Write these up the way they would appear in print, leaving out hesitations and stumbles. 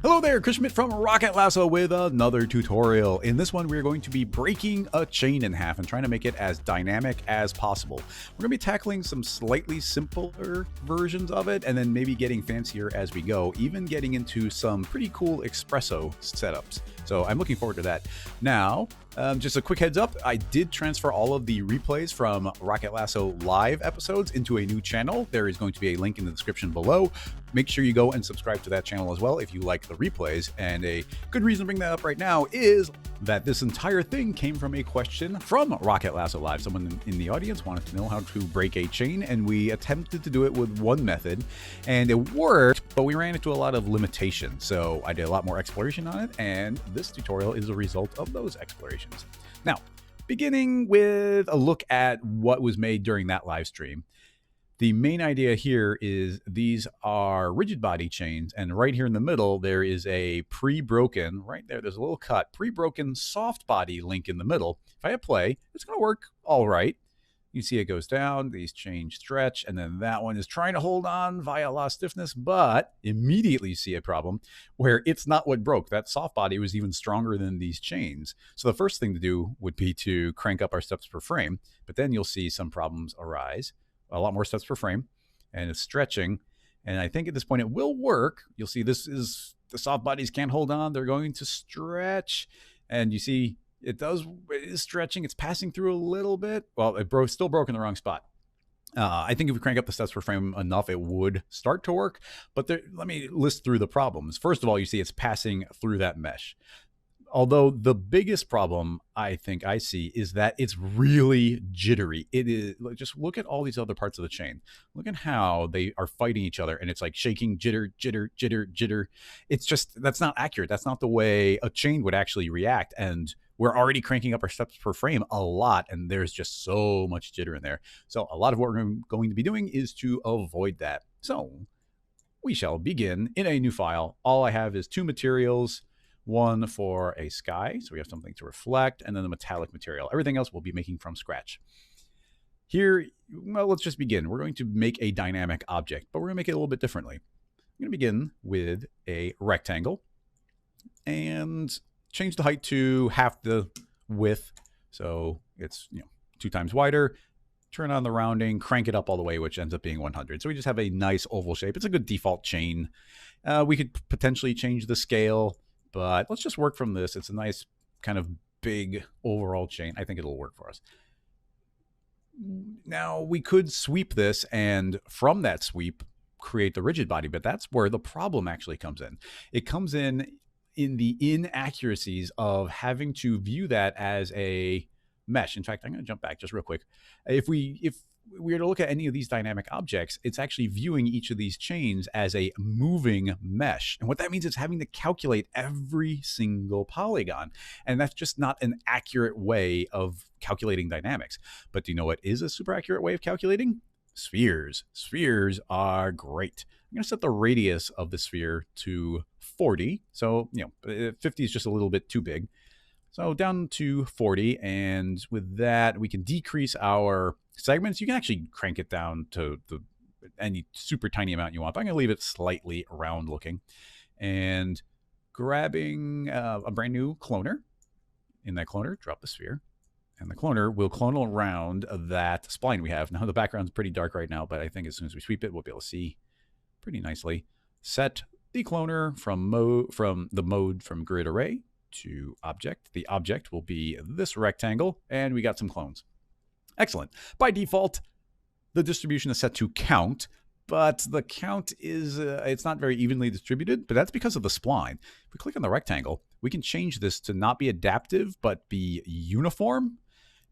Hello there, Chris Schmidt from Rocket Lasso with another tutorial. In this one, we're going to be breaking a chain in half and trying to make it as dynamic as possible. We're going to be tackling some slightly simpler versions of it and then maybe getting fancier as we go, even getting into some pretty cool Xpresso setups. So I'm looking forward to that. Now, just a quick heads up, I did transfer all of the replays from Rocket Lasso live episodes into a new channel. There is going to be a link in the description below. Make sure you go and subscribe to that channel as well if you like the replays. And a good reason to bring that up right now is that this entire thing came from a question from Rocket Lasso Live. Someone in the audience wanted to know how to break a chain, and we attempted to do it with one method, and it worked, but we ran into a lot of limitations. So I did a lot more exploration on it, and this tutorial is a result of those explorations. Now, beginning with a look at what was made during that live stream. The main idea here is these are rigid body chains, and right here in the middle, there is a pre-broken, right there, there's a little cut, pre-broken soft body link in the middle. If I hit play, it's going to work all right. You see it goes down, these chains stretch, and then that one is trying to hold on via a lot of stiffness, but immediately you see a problem where it's not what broke. That soft body was even stronger than these chains. So the first thing to do would be to crank up our steps per frame, but then you'll see some problems arise. A lot more steps per frame, and it's stretching. And I think at this point it will work. You'll see this is the soft bodies can't hold on. They're going to stretch, and you see it is stretching. It's passing through a little bit. Well, still broke in the wrong spot. I think if we crank up the steps per frame enough, it would start to work. But let me list through the problems. First of all, you see it's passing through that mesh. Although the biggest problem I think I see is that it's really jittery. It is, just look at all these other parts of the chain. Look at how they are fighting each other, and it's like shaking, jitter, jitter, jitter, jitter. It's just, that's not accurate. That's not the way a chain would actually react. And we're already cranking up our steps per frame a lot, and there's just so much jitter in there. So a lot of what we're going to be doing is to avoid that. So we shall begin in a new file. All I have is two materials. One for a sky, so we have something to reflect, and then the metallic material. Everything else we'll be making from scratch. Here, well, let's just begin. We're going to make a dynamic object, but we're going to make it a little bit differently. I'm going to begin with a rectangle and change the height to half the width, so it's 2 times wider. Turn on the rounding, crank it up all the way, which ends up being 100. So we just have a nice oval shape. It's a good default chain. We could potentially change the scale, but let's just work from this. It's a nice kind of big overall chain. I think it'll work for us. Now, we could sweep this, and from that sweep, create the rigid body, but that's where the problem actually comes in. It comes in the inaccuracies of having to view that as a mesh. In fact, I'm going to jump back just real quick. If we were to look at any of these dynamic objects, it's actually viewing each of these chains as a moving mesh. And what that means is having to calculate every single polygon. And that's just not an accurate way of calculating dynamics. But do you know what is a super accurate way of calculating? Spheres. Spheres are great. I'm going to set the radius of the sphere to 40. So, 50 is just a little bit too big. So down to 40, and with that, we can decrease our segments. You can actually crank it down to any super tiny amount you want, but I'm going to leave it slightly round looking. And grabbing a brand new cloner. In that cloner, drop the sphere. And the cloner will clone around that spline we have. Now, the background's pretty dark right now, but I think as soon as we sweep it, we'll be able to see pretty nicely. Set the cloner from grid array to object. The object will be this rectangle, and we got some clones. Excellent. By default, the distribution is set to count, but the count is, it's not very evenly distributed, but that's because of the spline. If we click on the rectangle, we can change this to not be adaptive, but be uniform.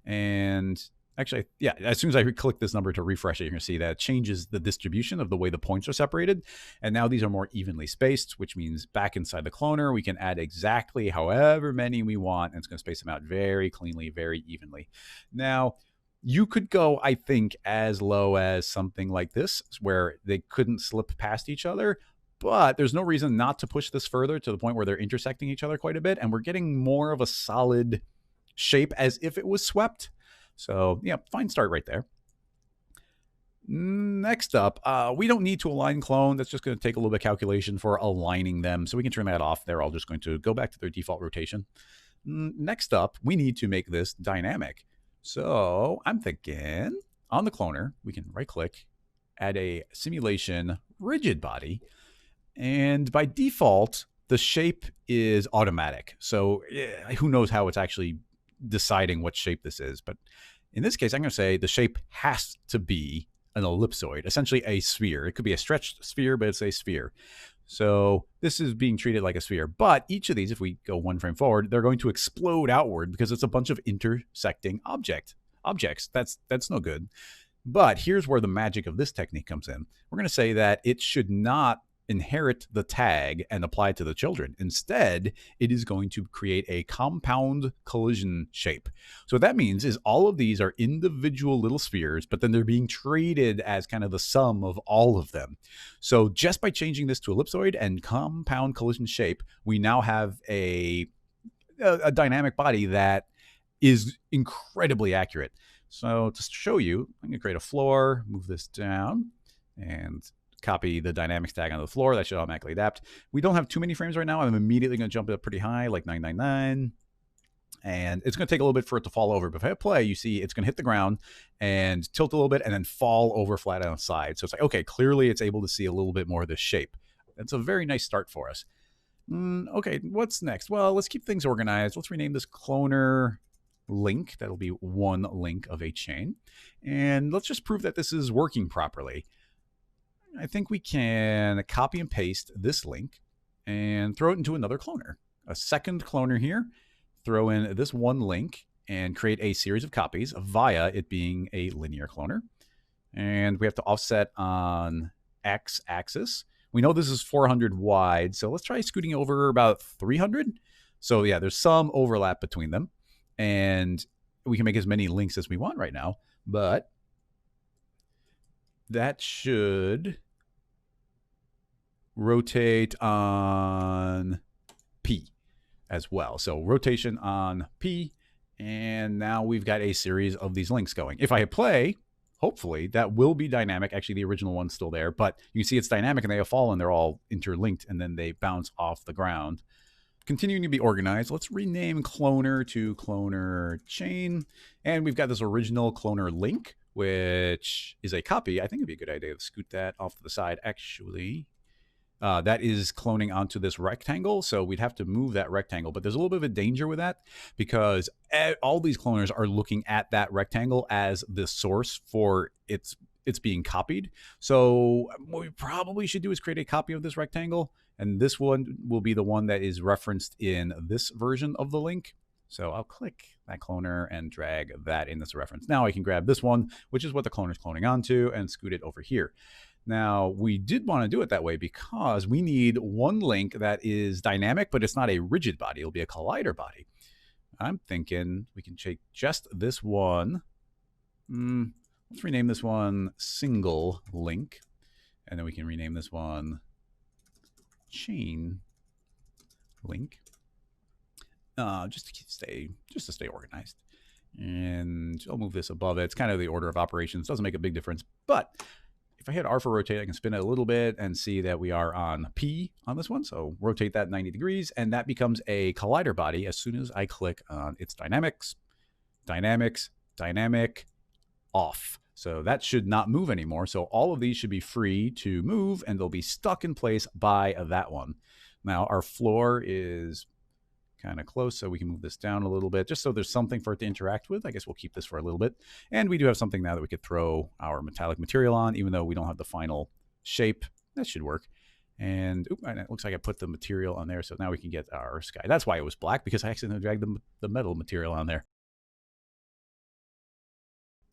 And actually, yeah, as soon as I click this number to refresh it, you're going to see that it changes the distribution of the way the points are separated. And now these are more evenly spaced, which means back inside the cloner, we can add exactly however many we want, and it's going to space them out very cleanly, very evenly. Now, you could go, I think, as low as something like this, where they couldn't slip past each other, but there's no reason not to push this further to the point where they're intersecting each other quite a bit, and we're getting more of a solid shape as if it was swept. So, yeah, fine start right there. Next up, we don't need to align clone. That's just going to take a little bit of calculation for aligning them. So we can turn that off. They're all just going to go back to their default rotation. Next up, we need to make this dynamic. So I'm thinking on the cloner, we can right click, add a simulation rigid body. And by default, the shape is automatic. So who knows how it's actually deciding what shape this is. But in this case, I'm going to say the shape has to be an ellipsoid, essentially a sphere. It could be a stretched sphere, but it's a sphere. So this is being treated like a sphere. But each of these, if we go one frame forward, they're going to explode outward because it's a bunch of intersecting objects. That's no good. But here's where the magic of this technique comes in. We're going to say that it should not inherit the tag and apply it to the children. Instead, it is going to create a compound collision shape. So what that means is all of these are individual little spheres, but then they're being treated as kind of the sum of all of them. So just by changing this to ellipsoid and compound collision shape, we now have a dynamic body that is incredibly accurate. So to show you, I'm going to create a floor, move this down, and copy the dynamics tag onto the floor. That should automatically adapt. We don't have too many frames right now. I'm immediately going to jump it up pretty high, like 999. And it's going to take a little bit for it to fall over. But if I hit play, you see it's going to hit the ground and tilt a little bit and then fall over flat on its side. So it's like, okay, clearly it's able to see a little bit more of this shape. That's a very nice start for us. Okay, what's next? Well, let's keep things organized. Let's rename this cloner link. That'll be one link of a chain. And let's just prove that this is working properly. I think we can copy and paste this link and throw it into another cloner. A second cloner here, throw in this one link and create a series of copies via it being a linear cloner. And we have to offset on X axis. We know this is 400 wide, so let's try scooting over about 300. So yeah, there's some overlap between them. And we can make as many links as we want right now, but that should rotate on P as well. So rotation on P, and now we've got a series of these links going. If I hit play, hopefully that will be dynamic. Actually, the original one's still there, but you can see it's dynamic and they have fallen. They're all interlinked and then they bounce off the ground. Continuing to be organized, let's rename cloner to cloner chain. And we've got this original cloner link, which is a copy. I think it'd be a good idea to scoot that off to the side. Actually, that is cloning onto this rectangle. So we'd have to move that rectangle. But there's a little bit of a danger with that because all these cloners are looking at that rectangle as the source for it's being copied. So what we probably should do is create a copy of this rectangle. And this one will be the one that is referenced in this version of the link. So I'll click that cloner and drag that in this reference. Now I can grab this one, which is what the cloner is cloning onto, and scoot it over here. Now, we did want to do it that way because we need one link that is dynamic, but it's not a rigid body. It'll be a collider body. I'm thinking we can take just this one. Let's rename this one single link. And then we can rename this one chain link. Just to stay organized. And I'll move this above it. It's kind of the order of operations. Doesn't make a big difference. But if I hit R for rotate, I can spin it a little bit and see that we are on P on this one. So rotate that 90 degrees, and that becomes a collider body as soon as I click on its dynamics, dynamic, off. So that should not move anymore. So all of these should be free to move, and they'll be stuck in place by that one. Now our floor is kind of close, so we can move this down a little bit just so there's something for it to interact with. I guess we'll keep this for a little bit. And we do have something now that we could throw our metallic material on, even though we don't have the final shape. That should work. And it looks like I put the material on there, so now we can get our sky. That's why it was black, because I accidentally dragged the metal material on there.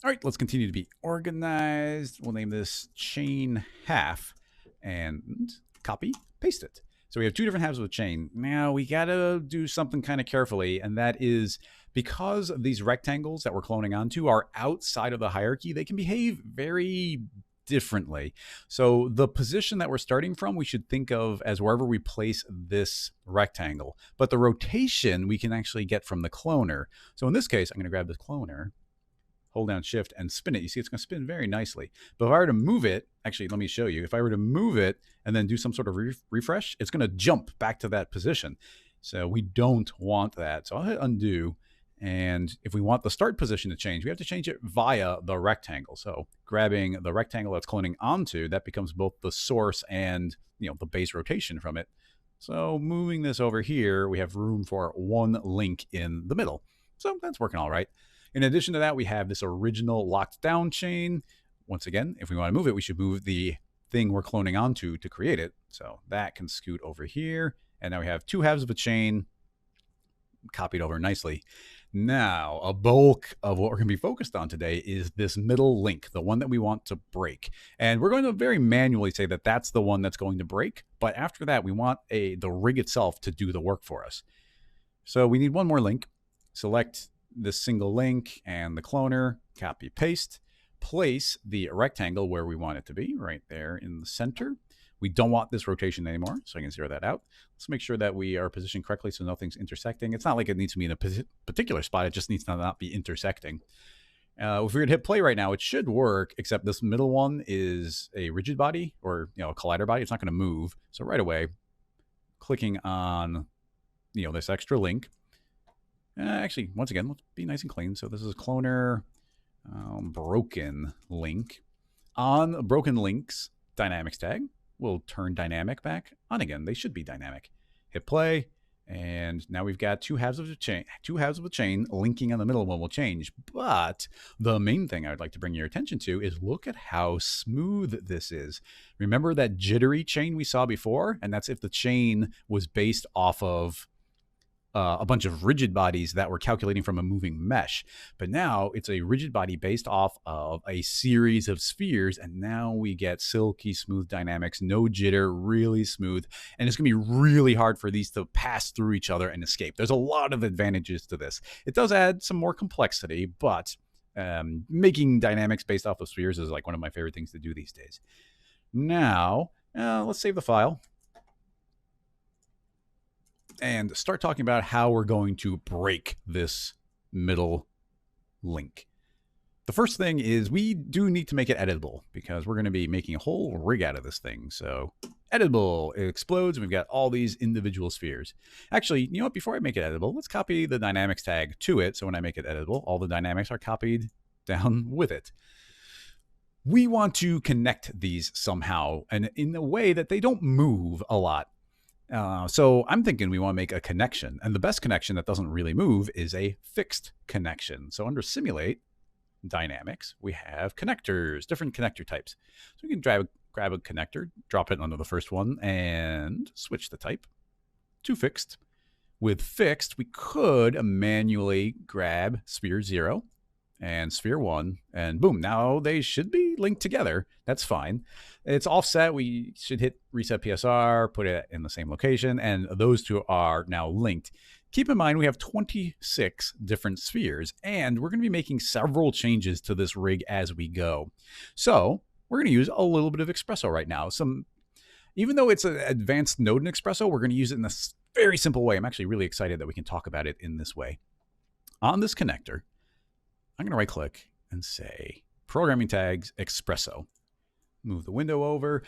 All right, let's continue to be organized. We'll name this chain half and copy, paste it. So we have two different halves of a chain. Now we got to do something kind of carefully, and that is because these rectangles that we're cloning onto are outside of the hierarchy, they can behave very differently. So the position that we're starting from, we should think of as wherever we place this rectangle. But the rotation we can actually get from the cloner. So in this case, I'm going to grab this cloner, hold down shift and spin it, you see it's going to spin very nicely. But if I were to move it, actually, let me show you. If I were to move it and then do some sort of refresh, it's going to jump back to that position. So we don't want that. So I'll hit undo. And if we want the start position to change, we have to change it via the rectangle. So grabbing the rectangle that's cloning onto, that becomes both the source and the base rotation from it. So moving this over here, we have room for one link in the middle. So that's working all right. In addition to that, we have this original locked down chain. Once again, if we want to move it, we should move the thing we're cloning onto to create it. So that can scoot over here. And now we have two halves of a chain copied over nicely. Now, a bulk of what we're going to be focused on today is this middle link, the one that we want to break. And we're going to very manually say that that's the one that's going to break. But after that, we want the rig itself to do the work for us. So we need one more link. Select this single link and the cloner, copy, paste, place the rectangle where we want it to be, right there in the center. We don't want this rotation anymore, so I can zero that out. Let's make sure that we are positioned correctly so nothing's intersecting. It's not like it needs to be in a particular spot. It just needs to not be intersecting. If we were to hit play right now, it should work, except this middle one is a rigid body or a collider body. It's not going to move. So right away, clicking on this extra link. Actually, once again, let's be nice and clean. So this is cloner broken link. On broken links, dynamics tag. We'll turn dynamic back on again. They should be dynamic. Hit play, and now we've got two halves of the chain. Two halves of the chain linking on the middle one will change. But the main thing I would like to bring your attention to is look at how smooth this is. Remember that jittery chain we saw before? And that's if the chain was based off of a bunch of rigid bodies that were calculating from a moving mesh. But now it's a rigid body based off of a series of spheres. And now we get silky smooth dynamics, no jitter, really smooth. And it's going to be really hard for these to pass through each other and escape. There's a lot of advantages to this. It does add some more complexity, but making dynamics based off of spheres is like one of my favorite things to do these days. Now, let's save the file and start talking about how we're going to break this middle link. The first thing is we do need to make it editable because we're going to be making a whole rig out of this thing. So editable, it explodes, and we've got all these individual spheres. Actually, you know what? Before I make it editable, let's copy the dynamics tag to it. So when I make it editable, all the dynamics are copied down with it. We want to connect these somehow and in a way that they don't move a lot. So I'm thinking we want to make a connection, and the best connection that doesn't really move is a fixed connection. So under simulate dynamics, we have connectors, different connector types. So we can grab a connector, drop it under the first one, and switch the type to fixed. With fixed, we could manually grab sphere 0 and sphere 1, and boom, now they should be linked together. That's fine. It's offset. We should hit reset PSR, put it in the same location, and those two are now linked. Keep in mind, we have 26 different spheres, and we're going to be making several changes to this rig as we go. So we're going to use a little bit of Xpresso right now. Even though it's an advanced node in Xpresso, we're going to use it in a very simple way. I'm actually really excited that we can talk about it in this way. On this connector, I'm going to right click and say programming tags Xpresso. Move the window over.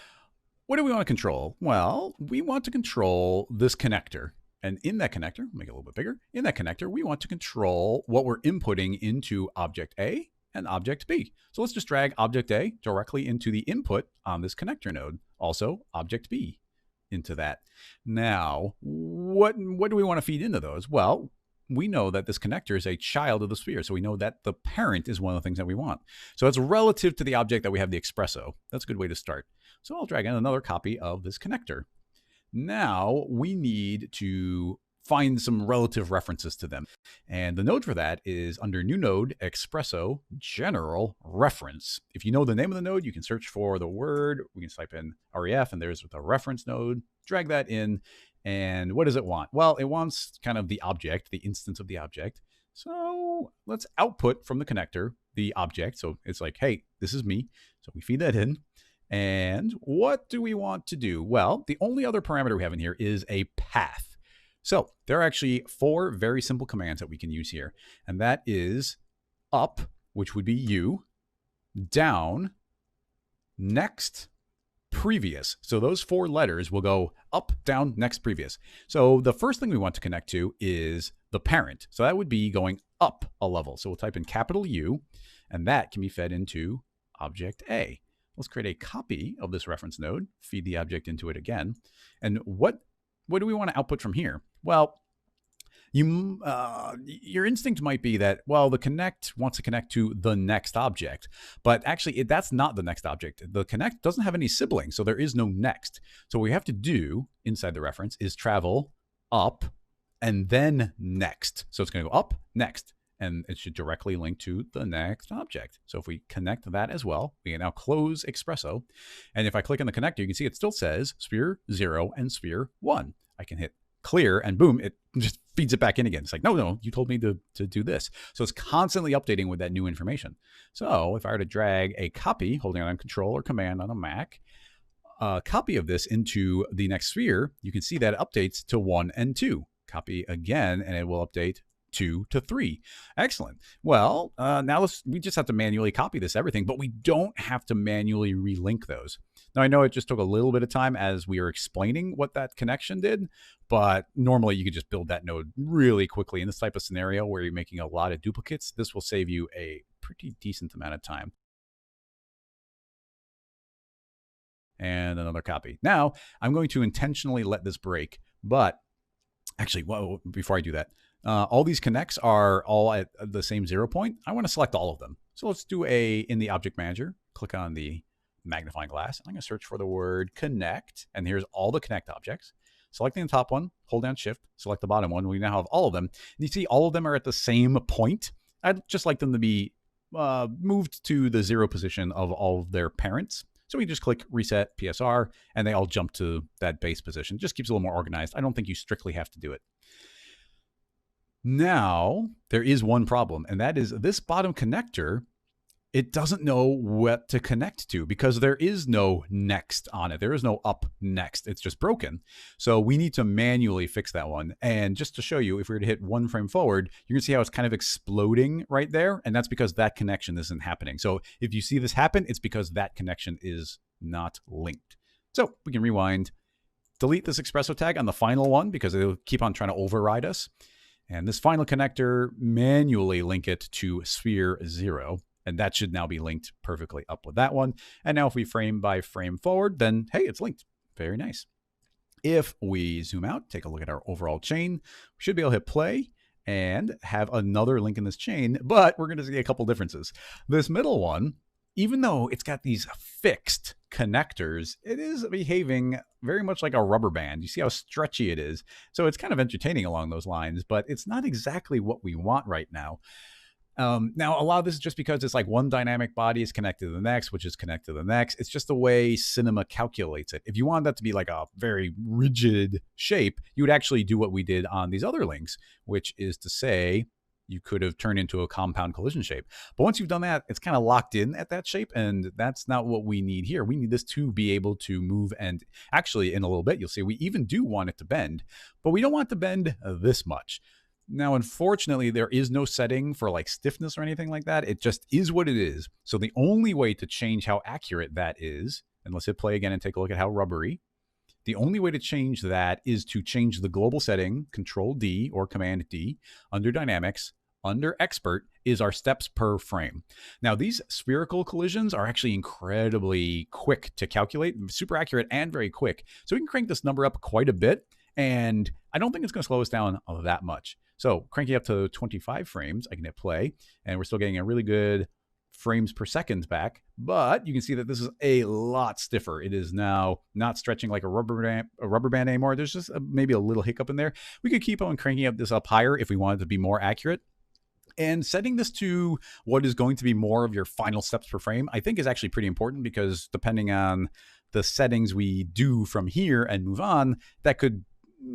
What do we want to control? Well, we want to control this connector. And in that connector, make it a little bit bigger. In that connector, we want to control what we're inputting into object A and object B. So let's just drag object A directly into the input on this connector node. Also object B into that. Now, what do we want to feed into those? Well, we know that this connector is a child of the sphere. So we know that the parent is one of the things that we want. So it's relative to the object that we have the Xpresso. That's a good way to start. So I'll drag in another copy of this connector. Now we need to find some relative references to them. And the node for that is under new node, Xpresso general reference. If you know the name of the node, you can search for the word. We can type in ref, and there's the reference node. Drag that in. And what does it want? Well, it wants kind of the object, the instance of the object. So let's output from the connector the object. So it's like, hey, this is me. So we feed that in. And what do we want to do? Well, the only other parameter we have in here is a path. So there are actually 4 very simple commands that we can use here. And that is up which would be you, down, next, previous. So those 4 letters will go up, down, next, previous. So the first thing we want to connect to is the parent. So that would be going up a level. So we'll type in capital U, and that can be fed into object A. Let's create a copy of this reference node, feed the object into it again. And what do we want to output from here? Well, your instinct might be that, well, the connect wants to connect to the next object, but actually that's not the next object. The connect doesn't have any siblings, so there is no next. So what we have to do inside the reference is travel up and then next. So it's going to go up, next, and it should directly link to the next object. So if we connect that as well, we can now close Xpresso. And if I click on the connector, you can see it still says sphere 0 and sphere 1. I can hit clear and boom, it just feeds it back in again. It's like, no, you told me to do this. So it's constantly updating with that new information. So if I were to drag a copy, holding on Control or Command on a Mac, a copy of this into the next sphere, you can see that it updates to 1 and 2. Copy again, and it will update 2 to 3. Excellent. Well, now we just have to manually copy this everything, but we don't have to manually relink those. Now, I know it just took a little bit of time as we were explaining what that connection did, but normally you could just build that node really quickly. In this type of scenario where you're making a lot of duplicates, this will save you a pretty decent amount of time. And another copy. Now, I'm going to intentionally let this break, but actually, well, before I do that, all these connects are all at the same 0 point. I want to select all of them. So let's do in the object manager, click on the magnifying glass. I'm going to search for the word connect, and here's all the connect objects. Selecting the top one, hold down shift, select the bottom one. We now have all of them. And you see all of them are at the same point. I'd just like them to be moved to the 0 position of all of their parents. So we just click reset PSR and they all jump to that base position. Just keeps it a little more organized. I don't think you strictly have to do it. Now, there is one problem, and that is this bottom connector, it doesn't know what to connect to because there is no next on it. There is no up next. It's just broken. So we need to manually fix that one. And just to show you, if we were to hit 1 frame forward, you can see how it's kind of exploding right there. And that's because that connection isn't happening. So if you see this happen, it's because that connection is not linked. So we can rewind, delete this Xpresso tag on the final one because it'll keep on trying to override us. And this final connector, manually link it to sphere 0. And that should now be linked perfectly up with that one. And now if we frame by frame forward, then hey, it's linked. Very nice. If we zoom out, take a look at our overall chain, we should be able to hit play and have another link in this chain, but we're going to see a couple differences. This middle one, even though it's got these fixed connectors, it is behaving very much like a rubber band. You see how stretchy it is. So it's kind of entertaining along those lines, but it's not exactly what we want right now. Now, a lot of this is just because it's like one dynamic body is connected to the next, which is connected to the next. It's just the way Cinema calculates it. If you wanted that to be like a very rigid shape, you would actually do what we did on these other links, which is to say you could have turned into a compound collision shape. But once you've done that, it's kind of locked in at that shape, and that's not what we need here. We need this to be able to move, and actually in a little bit, you'll see we even do want it to bend, but we don't want it to bend this much. Now, unfortunately, there is no setting for like stiffness or anything like that. It just is what it is. So the only way to change how accurate that is, and let's hit play again and take a look at how rubbery. The only way to change that is to change the global setting, Control D or Command D, under Dynamics, under Expert is our steps per frame. Now, these spherical collisions are actually incredibly quick to calculate, super accurate and very quick. So we can crank this number up quite a bit, and I don't think it's going to slow us down that much. So cranking up to 25 frames, I can hit play, and we're still getting a really good frames per second back, but you can see that this is a lot stiffer. It is now not stretching like a rubber band anymore. There's just maybe a little hiccup in there. We could keep on cranking up this up higher if we wanted to be more accurate. And setting this to what is going to be more of your final steps per frame, I think is actually pretty important, because depending on the settings we do from here and move on, that could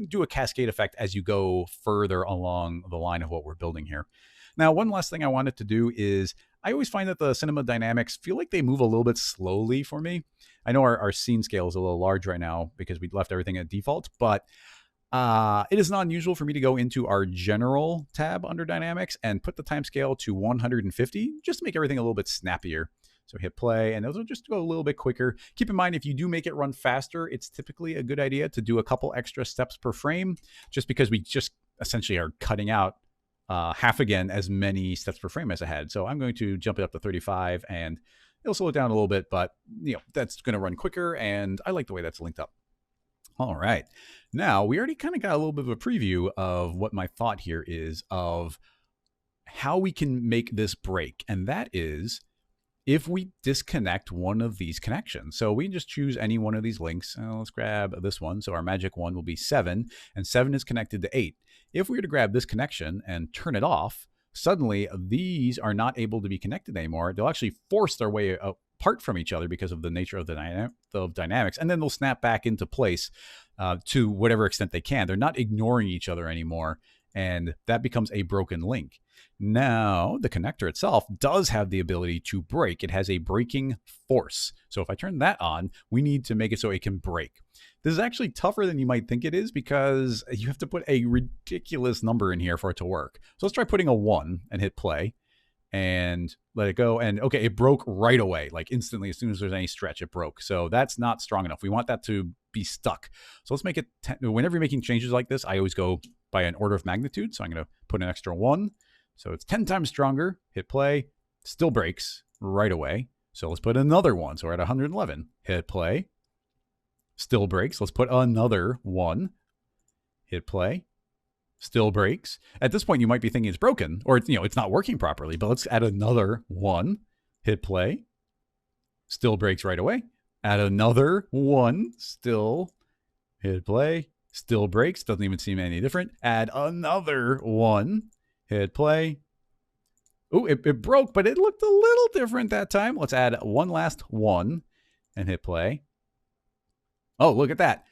do a cascade effect as you go further along the line of what we're building here. Now, one last thing I wanted to do is, I always find that the cinema dynamics feel like they move a little bit slowly for me. I know our scene scale is a little large right now because we left everything at default, but It is not unusual for me to go into our general tab under Dynamics and put the timescale to 150 just to make everything a little bit snappier. So hit play, and those will just go a little bit quicker. Keep in mind, if you do make it run faster, it's typically a good idea to do a couple extra steps per frame, just because we just essentially are cutting out half again as many steps per frame as I had. So I'm going to jump it up to 35, and it'll slow it down a little bit, but that's going to run quicker, and I like the way that's linked up. All right. Now, we already kind of got a little bit of a preview of what my thought here is of how we can make this break. And that is if we disconnect one of these connections. So we can just choose any one of these links. Let's grab this one. So our magic one will be 7, and 7 is connected to 8. If we were to grab this connection and turn it off, suddenly these are not able to be connected anymore. They'll actually force their way apart from each other because of the nature of the dynamics, and then they'll snap back into place to whatever extent they can. They're not ignoring each other anymore, and that becomes a broken link. Now, the connector itself does have the ability to break. It has a breaking force. So if I turn that on, we need to make it so it can break. This is actually tougher than you might think it is because you have to put a ridiculous number in here for it to work. So let's try putting a 1 and hit play and let it go. And okay, it broke right away, like instantly. As soon as there's any stretch, it broke. So that's not strong enough. We want that to be stuck. So let's make it, whenever you're making changes like this, I always go by an order of magnitude. So I'm going to put an extra 1. So it's 10 times stronger. Hit play, still breaks right away. So let's put another 1. So we're at 111. Hit play, still breaks. Let's put another 1. Hit play, still breaks. At this point, you might be thinking it's broken or it's not working properly, but let's add another 1. Hit play, still breaks right away. Add another 1, still hit play, still breaks. Doesn't even seem any different. Add another 1. Hit play. Oh, it broke, but it looked a little different that time. Let's add one last 1 and hit play. Oh, look at that.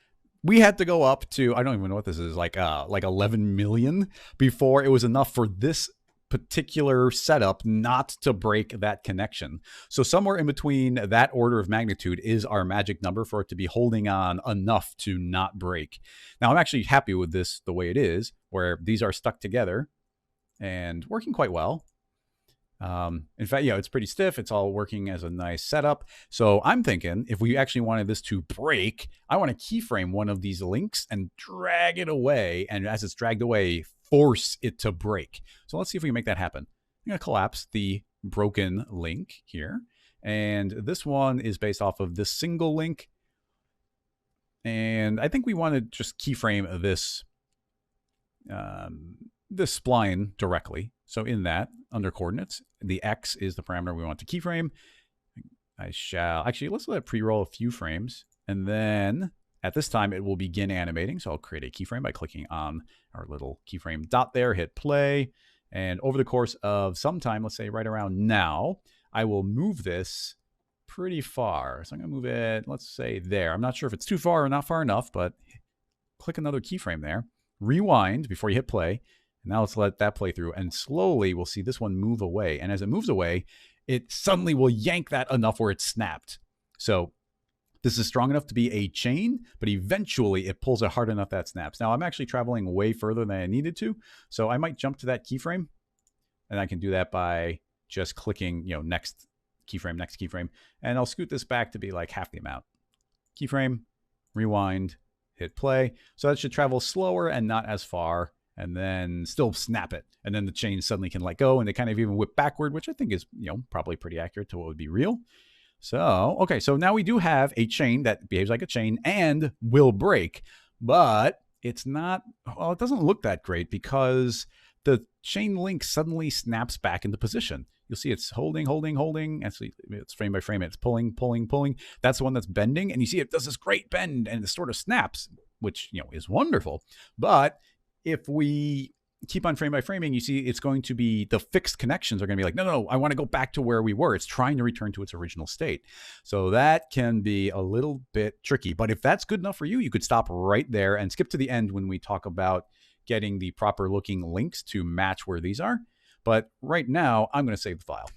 We had to go up to, I don't even know what this is, like 11 million before it was enough for this particular setup not to break that connection. So somewhere in between that order of magnitude is our magic number for it to be holding on enough to not break. Now, I'm actually happy with this the way it is, where these are stuck together and working quite well. In fact, it's pretty stiff. It's all working as a nice setup. So I'm thinking if we actually wanted this to break, I want to keyframe one of these links and drag it away. And as it's dragged away, force it to break. So let's see if we can make that happen. I'm going to collapse the broken link here. And this one is based off of this single link. And I think we want to just keyframe this, this spline directly. So in that, under coordinates, the X is the parameter we want to keyframe. I shall, actually, let's let it pre-roll a few frames. And then at this time, it will begin animating. So I'll create a keyframe by clicking on our little keyframe dot there, hit play. And over the course of some time, let's say right around now, I will move this pretty far. So I'm going to move it, let's say there. I'm not sure if it's too far or not far enough, but click another keyframe there. Rewind before you hit play. Now let's let that play through, and slowly we'll see this one move away. And as it moves away, it suddenly will yank that enough where it snapped. So this is strong enough to be a chain, but eventually it pulls it hard enough that snaps. Now I'm actually traveling way further than I needed to, so I might jump to that keyframe, and I can do that by just clicking, next keyframe, and I'll scoot this back to be like half the amount. Keyframe, rewind, hit play. So that should travel slower and not as far, and then still snap it. And then the chain suddenly can let go, and they kind of even whip backward, which I think is, probably pretty accurate to what would be real. So, okay, so now we do have a chain that behaves like a chain and will break, but it's not, well, it doesn't look that great because the chain link suddenly snaps back into position. You'll see it's holding. Actually, it's frame by frame. It's pulling. That's the one that's bending, and you see it does this great bend, and it sort of snaps, which, is wonderful. But if we keep on frame by framing, you see it's going to be, the fixed connections are going to be like, no, I want to go back to where we were. It's trying to return to its original state. So that can be a little bit tricky. But if that's good enough for you, you could stop right there and skip to the end when we talk about getting the proper looking links to match where these are. But right now, I'm going to save the file.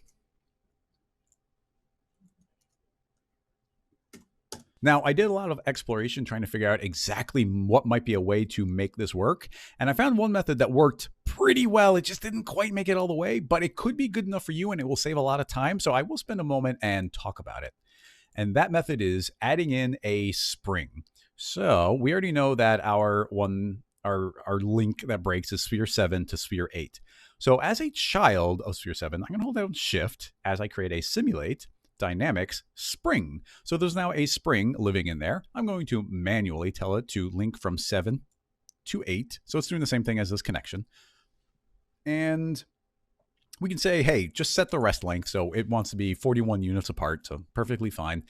Now, I did a lot of exploration trying to figure out exactly what might be a way to make this work. And I found one method that worked pretty well. It just didn't quite make it all the way, but it could be good enough for you and it will save a lot of time. So I will spend a moment and talk about it. And that method is adding in a spring. So we already know that our link that breaks is sphere 7 to sphere 8. So as a child of sphere 7, I'm going to hold down shift as I create a simulate dynamics spring. So there's now a spring living in there. I'm going to manually tell it to link from 7 to 8. So it's doing the same thing as this connection. And we can say, hey, just set the rest length. So it wants to be 41 units apart. So perfectly fine.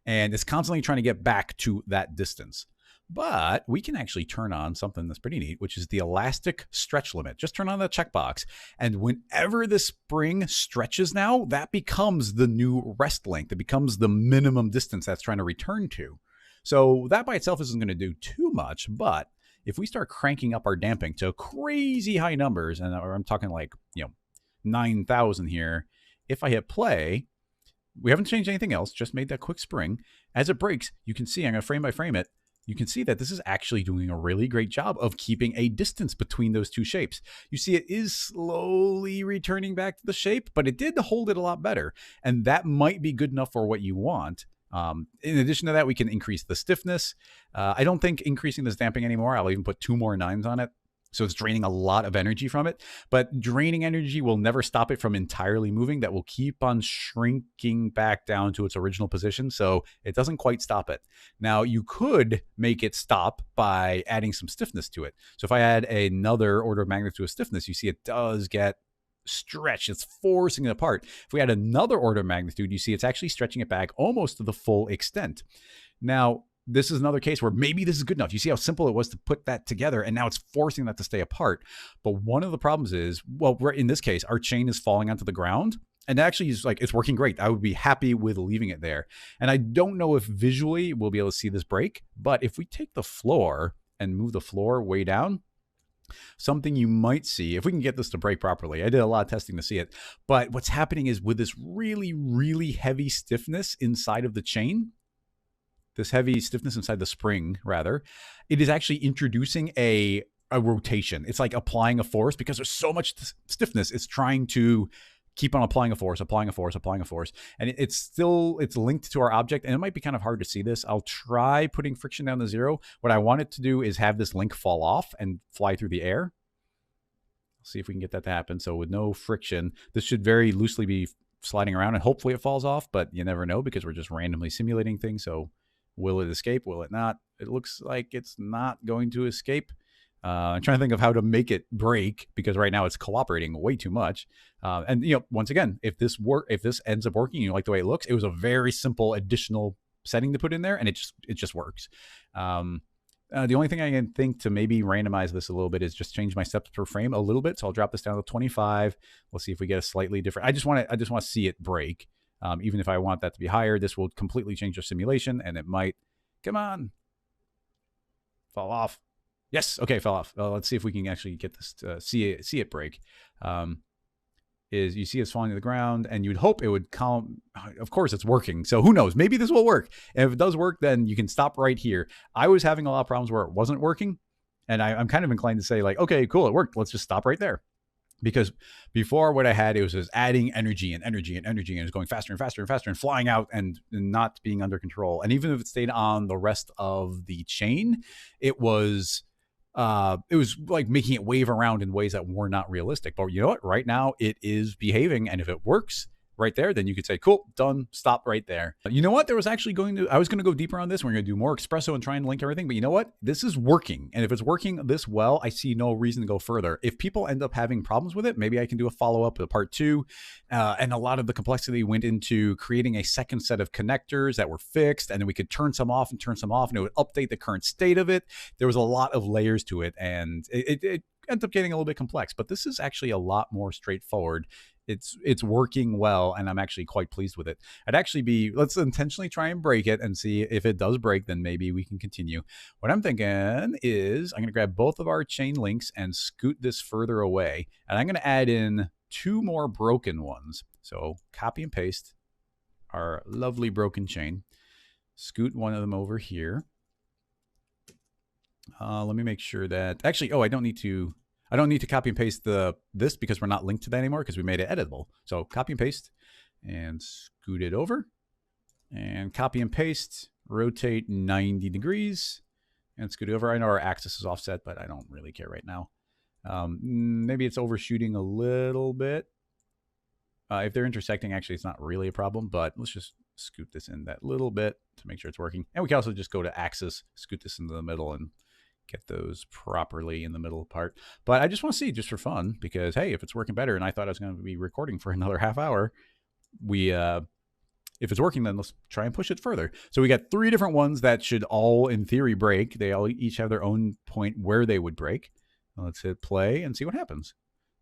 And it's constantly trying to get back to that distance. But we can actually turn on something that's pretty neat, which is the elastic stretch limit. Just turn on that checkbox. And whenever the spring stretches now, that becomes the new rest length. It becomes the minimum distance that's trying to return to. So that by itself isn't going to do too much. But if we start cranking up our damping to crazy high numbers, and I'm talking like, 9,000 here, if I hit play, we haven't changed anything else, just made that quick spring. As it breaks, you can see, I'm going to frame by frame it, you can see that this is actually doing a really great job of keeping a distance between those two shapes. You see it is slowly returning back to the shape, but it did hold it a lot better. And that might be good enough for what you want. In addition to that, we can increase the stiffness. I don't think increasing this damping anymore. I'll even put 2 more 9s on it. So it's draining a lot of energy from it, but draining energy will never stop it from entirely moving. That will keep on shrinking back down to its original position. So it doesn't quite stop it. Now you could make it stop by adding some stiffness to it. So if I add another order of magnitude of stiffness, you see it does get stretched. It's forcing it apart. If we add another order of magnitude, you see it's actually stretching it back almost to the full extent. Now, this is another case where maybe this is good enough. You see how simple it was to put that together, and now it's forcing that to stay apart. But one of the problems is, well, in this case, our chain is falling onto the ground, and actually is like, it's working great. I would be happy with leaving it there. And I don't know if visually we'll be able to see this break, but if we take the floor and move the floor way down, something you might see, if we can get this to break properly. I did a lot of testing to see it, but what's happening is with this really, really heavy stiffness inside of the chain, this heavy stiffness inside the spring, rather, it is actually introducing a rotation. It's like applying a force because there's so much stiffness. It's trying to keep on applying a force. And it's linked to our object, and it might be kind of hard to see this. I'll try putting friction down to 0. What I want it to do is have this link fall off and fly through the air. See if we can get that to happen. So with no friction, this should very loosely be sliding around, and hopefully it falls off, but you never know because we're just randomly simulating things. So will it escape? Will it not? It looks like it's not going to escape. I'm trying to think of how to make it break because right now it's cooperating way too much. And once again, if this ends up working, you like the way it looks, it was a very simple additional setting to put in there, and it just works. The only thing I can think to maybe randomize this a little bit is just change my steps per frame a little bit. So I'll drop this down to 25. We'll see if we get a slightly different. I just want to see it break. Even if I want that to be higher, this will completely change the simulation, and it might, come on, fall off. Yes, okay, fell off. Let's see if we can actually get this to see it break. Is you see it's falling to the ground, and you'd hope it would calm. Of course, it's working. So who knows? Maybe this will work. And if it does work, then you can stop right here. I was having a lot of problems where it wasn't working, and I'm kind of inclined to say like, okay, cool, it worked. Let's just stop right there. Because before what I had, it was just adding energy, and it was going faster and faster and faster and flying out and not being under control. And even if it stayed on the rest of the chain, it was like making it wave around in ways that were not realistic. But you know what? Right now it is behaving, and if it works right there, then you could say, cool, done, stop right there. You know what? I was going to go deeper on this. We're going to do more Xpresso and try and link everything. But you know what? This is working. And if it's working this well, I see no reason to go further. If people end up having problems with it, maybe I can do a follow-up to part 2. And a lot of the complexity went into creating a second set of connectors that were fixed, and then we could turn some off, and it would update the current state of it. There was a lot of layers to it, and it ends up getting a little bit complex. But this is actually a lot more straightforward. It's working well, and I'm actually quite pleased with it. Let's intentionally try and break it and see if it does break, then maybe we can continue. What I'm thinking is I'm going to grab both of our chain links and scoot this further away, and I'm going to add in 2 more broken ones. So copy and paste our lovely broken chain, scoot one of them over here. Let me make sure that actually, I don't need to copy and paste this because we're not linked to that anymore because we made it editable. So copy and paste and scoot it over and copy and paste, rotate 90 degrees and scoot it over. I know our axis is offset, but I don't really care right now. Maybe it's overshooting a little bit. If they're intersecting, actually, it's not really a problem, but let's just scoot this in that little bit to make sure it's working. And we can also just go to axis, scoot this into the middle, and get those properly in the middle part. But I just want to see, just for fun, because, hey, if it's working better, and I thought I was going to be recording for another half hour, if it's working, then let's try and push it further. So we got 3 different ones that should all, in theory, break. They all each have their own point where they would break. Let's hit play and see what happens.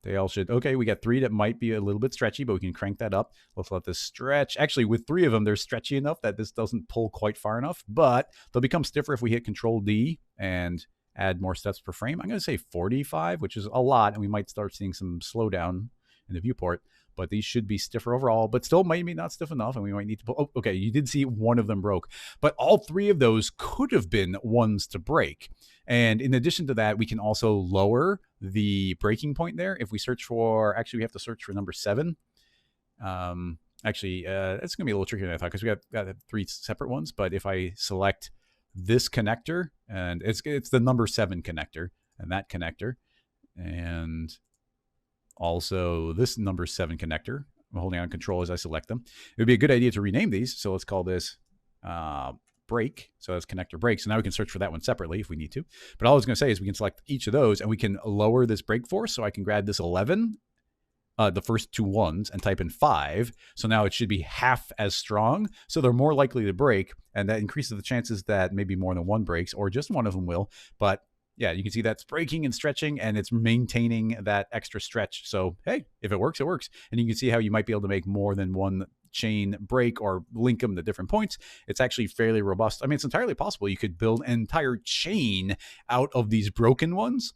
They all should. Okay, we got 3 that might be a little bit stretchy, but we can crank that up. Let's let this stretch. Actually, with 3 of them, they're stretchy enough that this doesn't pull quite far enough, but they'll become stiffer if we hit Control D and add more steps per frame. I'm going to say 45, which is a lot, and we might start seeing some slowdown in the viewport. But these should be stiffer overall, but still might be not stiff enough, and we might need to pull. Oh, okay, you did see one of them broke, but all 3 of those could have been ones to break. And in addition to that, we can also lower the breaking point there. If we search for, actually, we have to search for number 7. Actually, it's going to be a little trickier than I thought because we got 3 separate ones. But if I select this connector, and it's the number 7 connector, and that connector, and also this number 7 connector, I'm holding on Control as I select them. It would be a good idea to rename these. So let's call this break. So that's connector break. So now we can search for that one separately if we need to. But all I was going to say is we can select each of those and we can lower this break force. So I can grab this 11, the first 2 ones, and type in 5. So now it should be half as strong. So they're more likely to break. And that increases the chances that maybe more than one breaks or just one of them will. But yeah, you can see that's breaking and stretching, and it's maintaining that extra stretch. So, hey, if it works, it works. And you can see how you might be able to make more than one chain break or link them to different points. It's actually fairly robust. I mean, it's entirely possible you could build an entire chain out of these broken ones,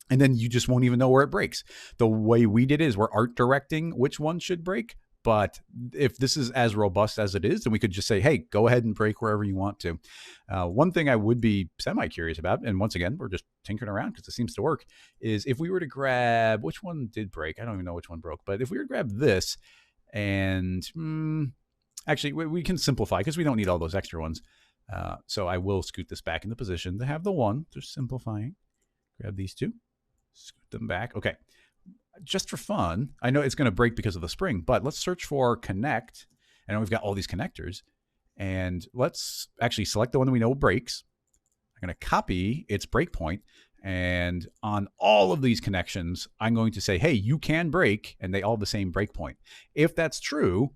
and then you just won't even know where it breaks. The way we did it is we're art directing which one should break. But if this is as robust as it is, then we could just say, hey, go ahead and break wherever you want to. One thing I would be semi-curious about, and once again, we're just tinkering around because it seems to work, is if we were to grab, which one did break? I don't even know which one broke. But if we were to grab this, and actually, we can simplify because we don't need all those extra ones. So I will scoot this back into position to have the one, just simplifying. Grab these 2, scoot them back. Okay. Just for fun, I know it's going to break because of the spring, but let's search for connect. And we've got all these connectors. And let's actually select the one that we know breaks. I'm going to copy its breakpoint. And on all of these connections, I'm going to say, hey, you can break, and they all have the same breakpoint. If that's true,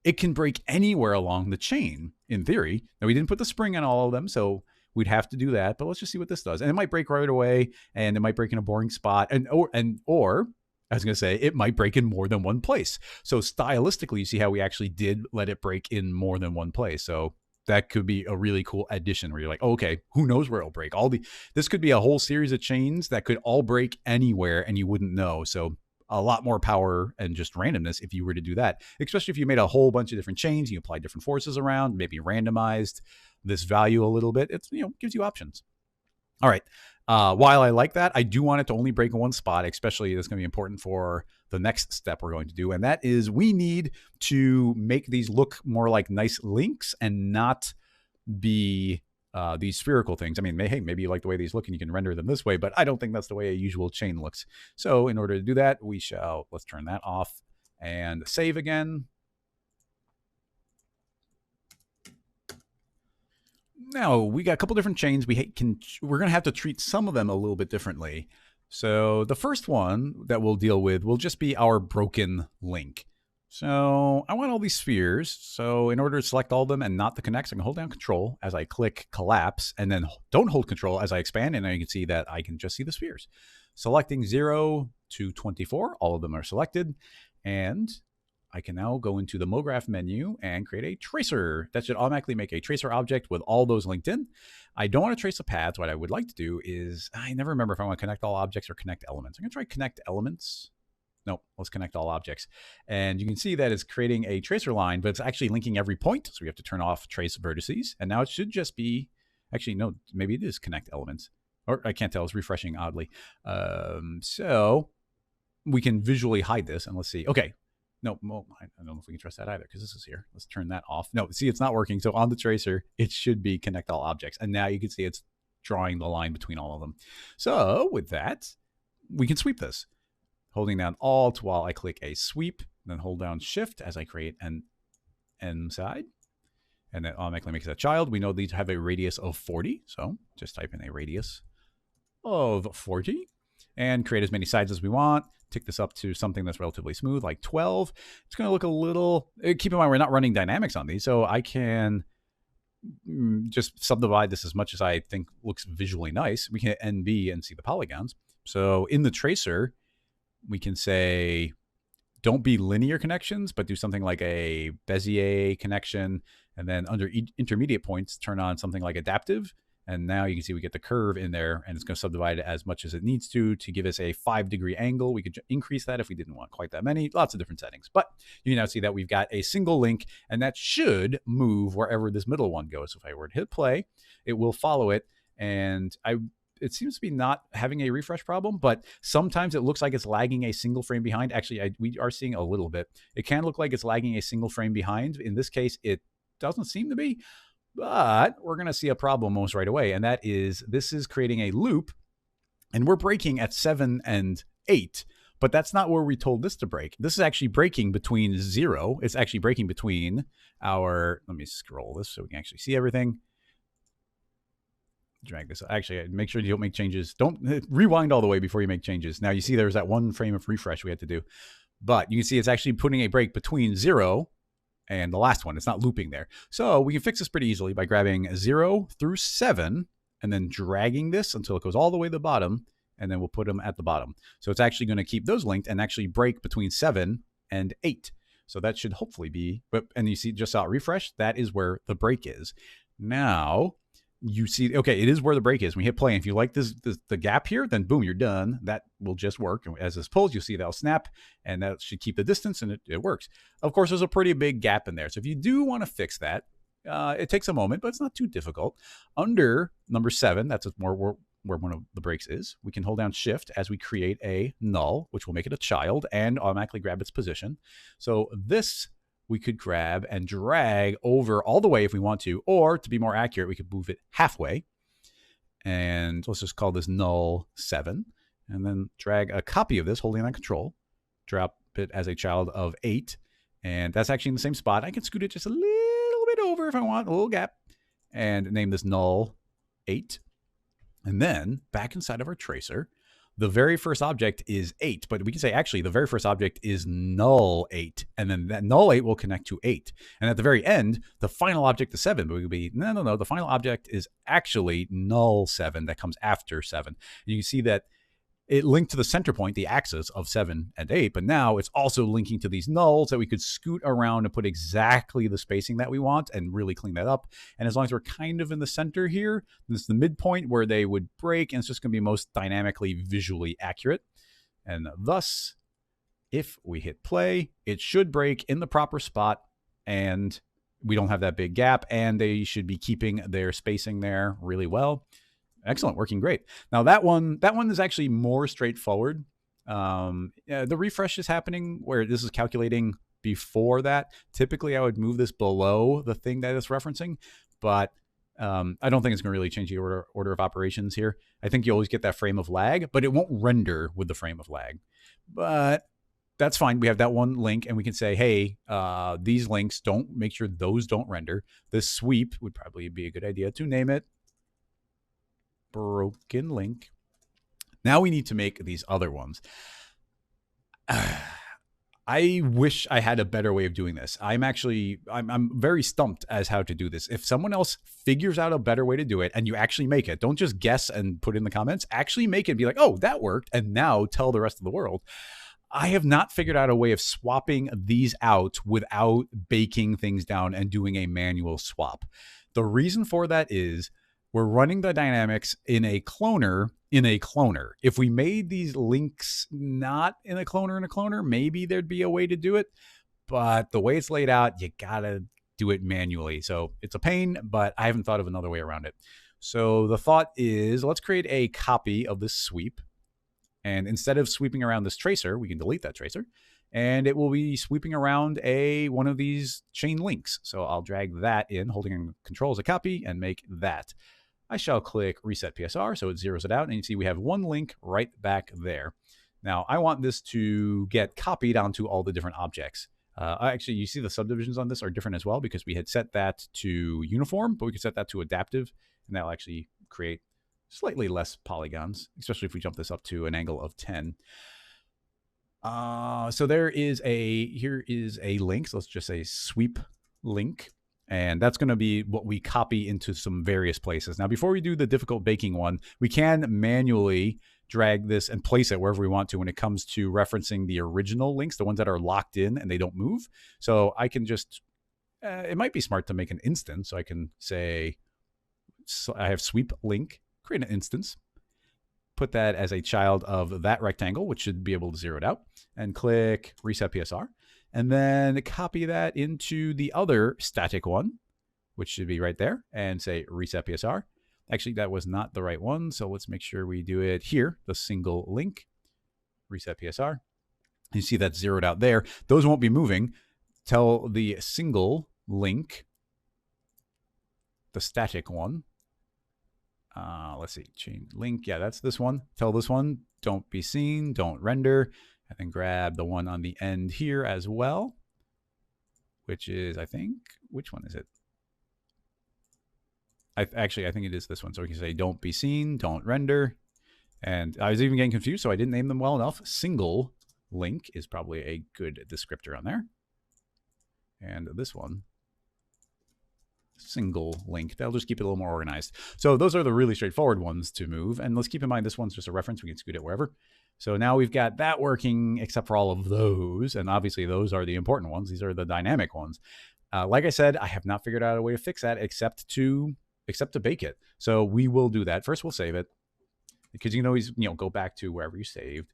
it can break anywhere along the chain, in theory. Now, we didn't put the spring on all of them, so we'd have to do that. But let's just see what this does. And it might break right away, and it might break in a boring spot, or I was going to say, it might break in more than one place. So stylistically, you see how we actually did let it break in more than one place. So that could be a really cool addition where you're like, oh, okay, who knows where it'll break? This could be a whole series of chains that could all break anywhere and you wouldn't know. So a lot more power and just randomness if you were to do that, especially if you made a whole bunch of different chains, you apply different forces around, maybe randomized this value a little bit. It's, gives you options. All right. While I like that, I do want it to only break in one spot, especially that's going to be important for the next step we're going to do. And that is we need to make these look more like nice links and not be these spherical things. I mean, hey, maybe you like the way these look and you can render them this way, but I don't think that's the way a usual chain looks. So in order to do that, let's turn that off and save again. Now, we got a couple different chains. We're going to have to treat some of them a little bit differently. So the first one that we'll deal with will just be our broken link. So I want all these spheres. So in order to select all of them and not the connects, I'm going to hold down Control as I click Collapse, and then don't hold Control as I expand, and now you can see that I can just see the spheres. Selecting 0 to 24, all of them are selected, and I can now go into the MoGraph menu and create a tracer. That should automatically make a tracer object with all those linked in. I don't want to trace the paths. What I would like to do is, I never remember if I want to connect all objects or connect elements. I'm going to try connect elements. Nope, let's connect all objects. And you can see that it's creating a tracer line, but it's actually linking every point. So we have to turn off trace vertices. And now it should just be, actually, no, maybe it is connect elements. Or I can't tell, it's refreshing oddly. So we can visually hide this, and let's see. Okay, no, well, I don't know if we can trust that either because this is here. Let's turn that off. No, see, it's not working. So on the tracer, it should be connect all objects. And now you can see it's drawing the line between all of them. So with that, we can sweep this. Holding down Alt while I click a sweep, then hold down Shift as I create an end side. And that automatically makes that child. We know these have a radius of 40. So just type in a radius of 40 and create as many sides as we want. Tick this up to something that's relatively smooth, like 12. It's going to look a little, keep in mind, we're not running dynamics on these. So I can just subdivide this as much as I think looks visually nice. We can hit NB and see the polygons. So in the tracer, we can say, don't be linear connections, but do something like a Bezier connection. And then under intermediate points, turn on something like adaptive. And now you can see we get the curve in there, and it's going to subdivide it as much as it needs to give us a 5-degree angle. We could increase that if we didn't want quite that many. Lots of different settings. But you can now see that we've got a single link, and that should move wherever this middle one goes. So if I were to hit play, it will follow it. And it seems to be not having a refresh problem, but sometimes it looks like it's lagging a single frame behind. Actually, we are seeing a little bit. It can look like it's lagging a single frame behind. In this case, it doesn't seem to be. But we're going to see a problem almost right away, and that is this is creating a loop, and we're breaking at 7 and 8, but that's not where we told this to break. This is actually breaking between 0. It's actually breaking between our, let me scroll this so we can actually see everything. Drag this. Actually, make sure you don't make changes. Don't rewind all the way before you make changes. Now you see there's that one frame of refresh we had to do, but you can see it's actually putting a break between 0 and the last one. It's not looping there. So we can fix this pretty easily by grabbing 0 through 7 and then dragging this until it goes all the way to the bottom, and then we'll put them at the bottom. So it's actually going to keep those linked and actually break between 7 and 8. So that should hopefully be, and you see just out refresh, that is where the break is. Now you see, okay, it is where the break is. When you hit play, and if you like the gap here, then boom, you're done. That will just work. And as this pulls, you'll see that'll snap, and that should keep the distance, and it works. Of course, there's a pretty big gap in there. So if you do want to fix that, it takes a moment, but it's not too difficult. Under number 7, that's more where one of the breaks is, we can hold down Shift as we create a null, which will make it a child and automatically grab its position. So this we could grab and drag over all the way if we want to, or to be more accurate, we could move it halfway. And let's just call this null 7, and then drag a copy of this, holding on Control, drop it as a child of 8. And that's actually in the same spot. I can scoot it just a little bit over if I want, a little gap, and name this null 8. And then back inside of our tracer, the very first object is 8, but we can say actually the very first object is null 8, and then that null 8 will connect to 8. And at the very end, the final object is 7, but we could be, no, the final object is actually null 7 that comes after 7. And you can see that it linked to the center point, the axis of 7 and 8, but now it's also linking to these nulls that we could scoot around and put exactly the spacing that we want and really clean that up. And as long as we're kind of in the center here, this is the midpoint where they would break, and it's just going to be most dynamically visually accurate. And thus, if we hit play, it should break in the proper spot, and we don't have that big gap, and they should be keeping their spacing there really well. Excellent, working great. Now that one is actually more straightforward. The refresh is happening where this is calculating before that. Typically, I would move this below the thing that it's referencing, but I don't think it's going to really change the order of operations here. I think you always get that frame of lag, but it won't render with the frame of lag. But that's fine. We have that one link, and we can say, hey, these links make sure those don't render. This sweep would probably be a good idea to name it broken link. Now we need to make these other ones. I wish I had a better way of doing this. I'm very stumped as how to do this. If someone else figures out a better way to do it and you actually make it, don't just guess and put in the comments, actually make it, be like, oh, that worked, and now tell the rest of the world. I have not figured out a way of swapping these out without baking things down and doing a manual swap. The reason for that is we're running the dynamics in a cloner in a cloner. If we made these links not in a cloner, maybe there'd be a way to do it. But the way it's laid out, you gotta do it manually. So it's a pain, but I haven't thought of another way around it. So the thought is, let's create a copy of this sweep. And instead of sweeping around this tracer, we can delete that tracer. And it will be sweeping around one of these chain links. So I'll drag that in, holding Control as a copy, and make that. I shall click Reset PSR, so it zeroes it out. And you see we have one link right back there. Now, I want this to get copied onto all the different objects. Actually, you see the subdivisions on this are different as well because we had set that to uniform, but we could set that to adaptive, and that'll actually create slightly less polygons, especially if we jump this up to an angle of 10. So here is a link. So let's just say sweep link. And that's going to be what we copy into some various places. Now, before we do the difficult baking one, we can manually drag this and place it wherever we want to when it comes to referencing the original links, the ones that are locked in and they don't move. So I can just, it might be smart to make an instance. So I can say, so I have sweep link, create an instance, put that as a child of that rectangle, which should be able to zero it out, and click Reset PSR. And then copy that into the other static one, which should be right there, and say Reset PSR. Actually, that was not the right one, so let's make sure we do it here, the single link, Reset PSR. You see that's zeroed out there. Those won't be moving. Tell the single link, the static one, let's see, chain link. Yeah, that's this one. Tell this one, don't be seen, don't render. And then grab the one on the end here as well, which is, I think, which one is it? I think it is this one. So we can say, don't be seen, don't render. And I was even getting confused, so I didn't name them well enough. Single link is probably a good descriptor on there. And this one, single link. That'll just keep it a little more organized. So those are the really straightforward ones to move. And let's keep in mind, this one's just a reference. We can scoot it wherever. So now we've got that working, except for all of those. And obviously those are the important ones. These are the dynamic ones. Like I said, I have not figured out a way to fix that except to bake it. So we will do that. First, we'll save it because you can always, go back to wherever you saved.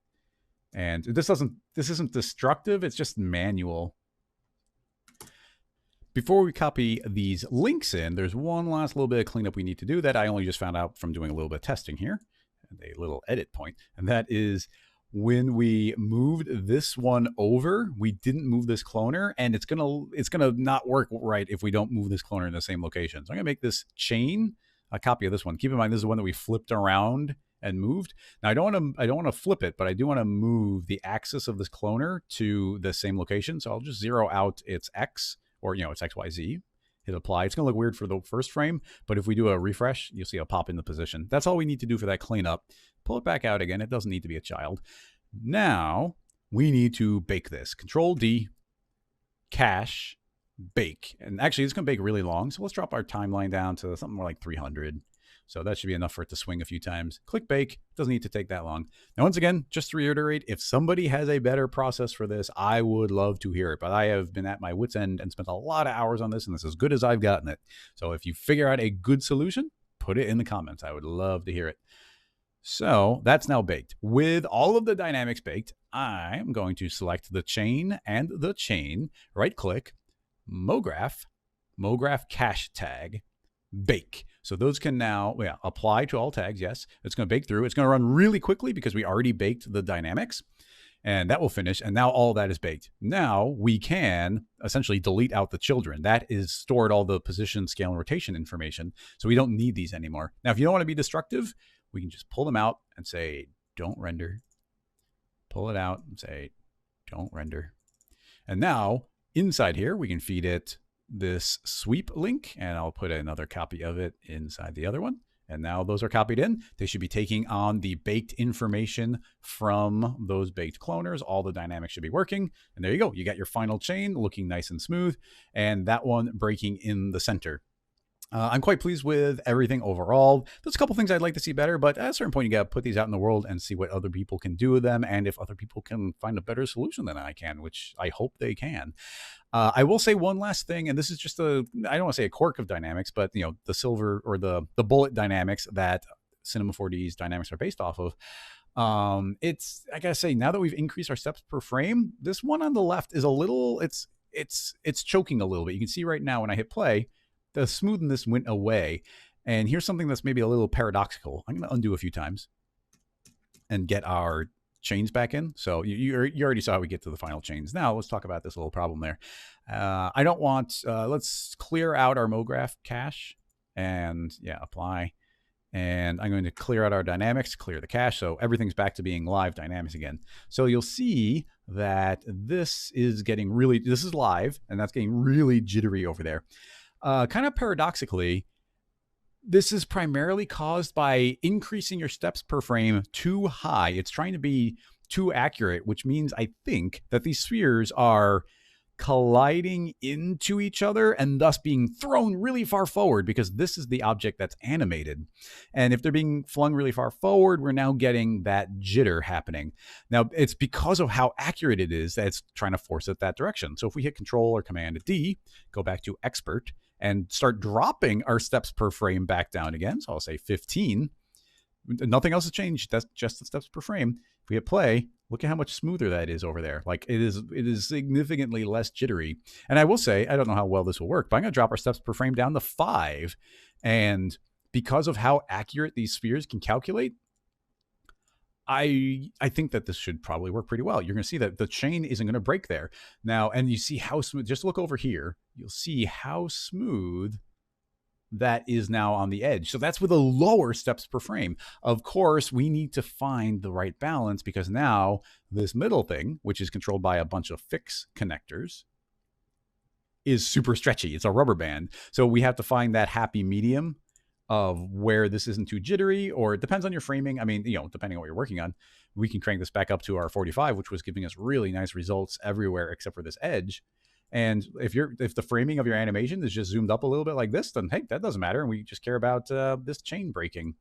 And this isn't destructive. It's just manual. Before we copy these links in, there's one last little bit of cleanup we need to do that I only just found out from doing a little bit of testing here. A little edit point, and that is when we moved this one over, we didn't move this cloner, and it's gonna not work right if we don't move this cloner in the same location. So I'm gonna make this chain a copy of this one. Keep in mind, this is the one that we flipped around and moved. Now I don't want to flip it, but I do want to move the axis of this cloner to the same location. So I'll just zero out its X, or its XYZ. Hit apply. It's going to look weird for the first frame, but if we do a refresh, you'll see it'll pop into position. That's all we need to do for that cleanup. Pull it back out again. It doesn't need to be a child. Now we need to bake this. Control D, cache, bake. And actually, it's going to bake really long. So let's drop our timeline down to something more like 300. So that should be enough for it to swing a few times. Click bake. Doesn't need to take that long. Now, once again, just to reiterate, if somebody has a better process for this, I would love to hear it. But I have been at my wit's end and spent a lot of hours on this, and this is as good as I've gotten it. So if you figure out a good solution, put it in the comments. I would love to hear it. So that's now baked. With all of the dynamics baked, I'm going to select the chain and the chain, right-click, MoGraph cache tag, bake. So those can now apply to all tags. Yes, it's going to bake through. It's going to run really quickly because we already baked the dynamics, and that will finish. And now all that is baked. Now we can essentially delete out the children. That is stored all the position, scale, and rotation information. So we don't need these anymore. Now, if you don't want to be destructive, we can just pull them out and say, don't render. Pull it out and say, don't render. And now inside here, we can feed it this sweep link, and I'll put another copy of it inside the other one. And now those are copied in. They should be taking on the baked information from those baked cloners. All the dynamics should be working. And there you go. You got your final chain looking nice and smooth, and that one breaking in the center. I'm quite pleased with everything overall. There's a couple things I'd like to see better, but at a certain point, you got to put these out in the world and see what other people can do with them, and if other people can find a better solution than I can, which I hope they can. I will say one last thing, and this is just I don't want to say a quirk of dynamics, but the silver or the bullet dynamics that Cinema 4D's dynamics are based off of. It's, I gotta say, now that we've increased our steps per frame, this one on the left is a little, it's choking a little bit. You can see right now when I hit play, the smoothness went away. And here's something that's maybe a little paradoxical. I'm going to undo a few times and get our chains back in. So you already saw how we get to the final chains. Now let's talk about this little problem there. I don't want, let's clear out our MoGraph cache and apply. And I'm going to clear out our dynamics, clear the cache. So everything's back to being live dynamics again. So you'll see that this is live, and that's getting really jittery over there. Kind of paradoxically, this is primarily caused by increasing your steps per frame too high. It's trying to be too accurate, which means I think that these spheres are colliding into each other and thus being thrown really far forward, because this is the object that's animated. And if they're being flung really far forward, we're now getting that jitter happening. Now, it's because of how accurate it is that it's trying to force it that direction. So if we hit Control or Command D, go back to Expert, and start dropping our steps per frame back down again, so I'll say 15, nothing else has changed. That's just the steps per frame. If we hit play, look at how much smoother that is over there. Like it is significantly less jittery. And I will say, I don't know how well this will work, but I'm going to drop our steps per frame down to 5. And because of how accurate these spheres can calculate, I think that this should probably work pretty well. You're going to see that the chain isn't going to break there. Now, and you see how smooth, just look over here. You'll see how smooth that is now on the edge. So that's with a lower steps per frame. Of course, we need to find the right balance, because now this middle thing, which is controlled by a bunch of fix connectors, is super stretchy. It's a rubber band. So we have to find that happy medium of where this isn't too jittery, or it depends on your framing. I mean, depending on what you're working on, we can crank this back up to our 45, which was giving us really nice results everywhere except for this edge. And if the framing of your animation is just zoomed up a little bit like this, then hey, that doesn't matter. And we just care about this chain breaking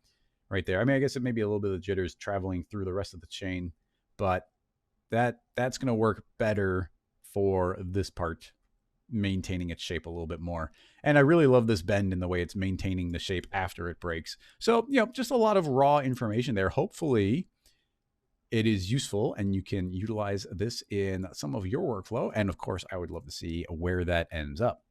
right there. I mean, I guess it may be a little bit of jitters traveling through the rest of the chain, but that's going to work better for this part, maintaining its shape a little bit more. And I really love this bend in the way it's maintaining the shape after it breaks. So, just a lot of raw information there. Hopefully it is useful and you can utilize this in some of your workflow. And of course, I would love to see where that ends up.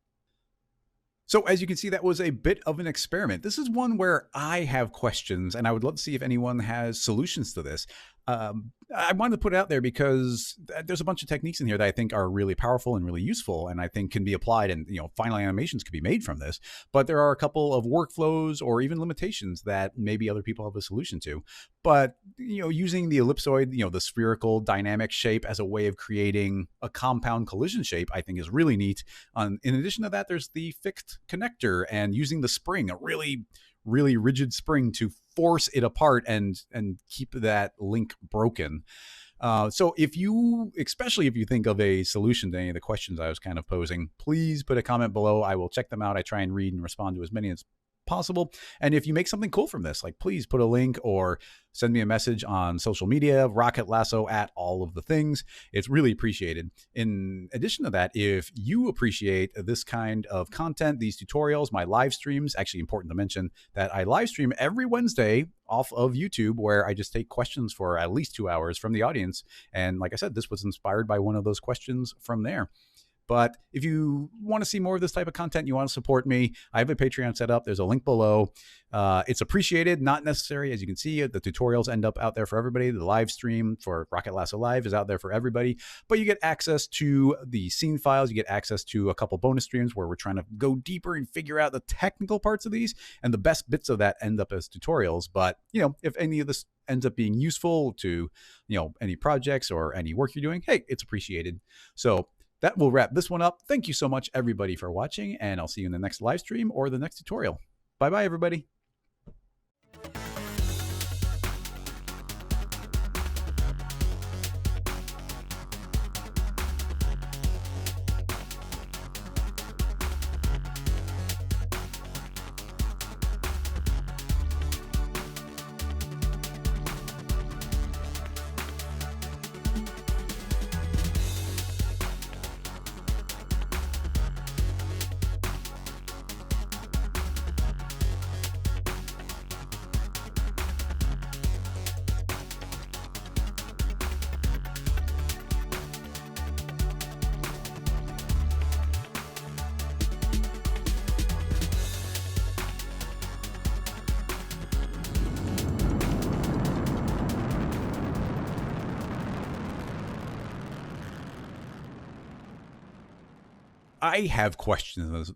So as you can see, that was a bit of an experiment. This is one where I have questions, and I would love to see if anyone has solutions to this. I wanted to put it out there because there's a bunch of techniques in here that I think are really powerful and really useful, and I think can be applied, and final animations could be made from this. But there are a couple of workflows or even limitations that maybe other people have a solution to. But using the ellipsoid, the spherical dynamic shape as a way of creating a compound collision shape, I think is really neat. In addition to that, there's the fixed connector and using the spring, a really rigid spring to force it apart and keep that link broken. So especially if you think of a solution to any of the questions I was kind of posing, please put a comment below. I will check them out. I try and read and respond to as many as possible. And if you make something cool from this, please put a link or send me a message on social media, Rocket Lasso at all of the things. It's really appreciated. In addition to that, if you appreciate this kind of content, these tutorials, my live streams, actually important to mention that I live stream every Wednesday off of YouTube, where I just take questions for at least 2 hours from the audience. And like I said, this was inspired by one of those questions from there. But if you want to see more of this type of content, you want to support me, I have a Patreon set up. There's a link below. It's appreciated, not necessary. As you can see, the tutorials end up out there for everybody. The live stream for Rocket Lasso Live is out there for everybody. But you get access to the scene files. You get access to a couple bonus streams where we're trying to go deeper and figure out the technical parts of these. And the best bits of that end up as tutorials. But, if any of this ends up being useful to, any projects or any work you're doing, hey, it's appreciated. So that will wrap this one up. Thank you so much, everybody, for watching, and I'll see you in the next live stream or the next tutorial. Bye-bye, everybody. I have questions.